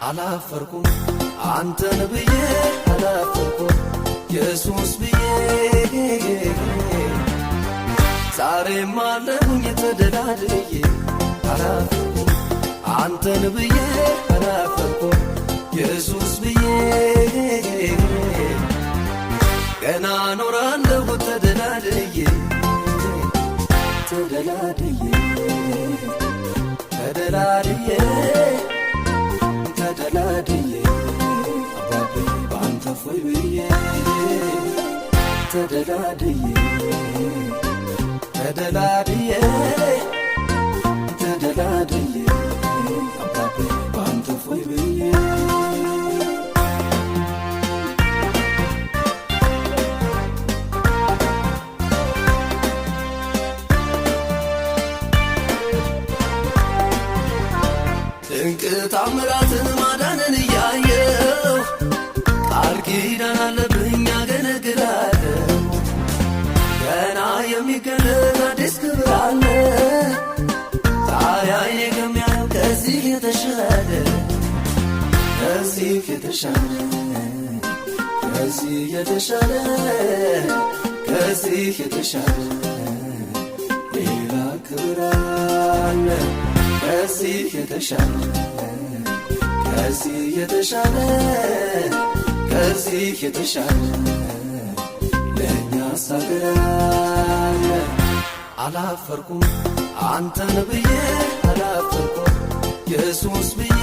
አላፈርኩም አንተን ብዬ አላፈርኩም ኢየሱስ ብዬ ዛሬም አለሁኝ ተደላድዬ አላፈርኩም አንተን ብዬ አላፈርኩም ኢየሱስ ብዬ ገና ኖራለሁ ተደላድዬ ተደላድዬ ተደላድዬ ተደላድዬ አባቤ ባንተ ፎይ ብዬ ተደላድዬ ተደላድዬ ተደላድዬ አባቤ ባንተ ፎይ ብዬ ድንቅ ታምራትን ማዳንን እያየሁ ቃል ኪዳን አለብኝ አገለግላለሁ ገና የሚገለጥ አዲስ ክብር አለ ታያይኔ ከሚያየው ከዚህ የተሻለ ከዚህ የተሻለ ከዚህ የተሻለ ከዚህ የተሻለ ሌላ ክብር አለ ከዚህ የተሻለ ከዚህ የተሻለ ከዚህ የተሻለ ለእኛስ አገር አለ አላፈርኩም አንተን ብዬ አላፈርኩም ኢየሱስ ብዬ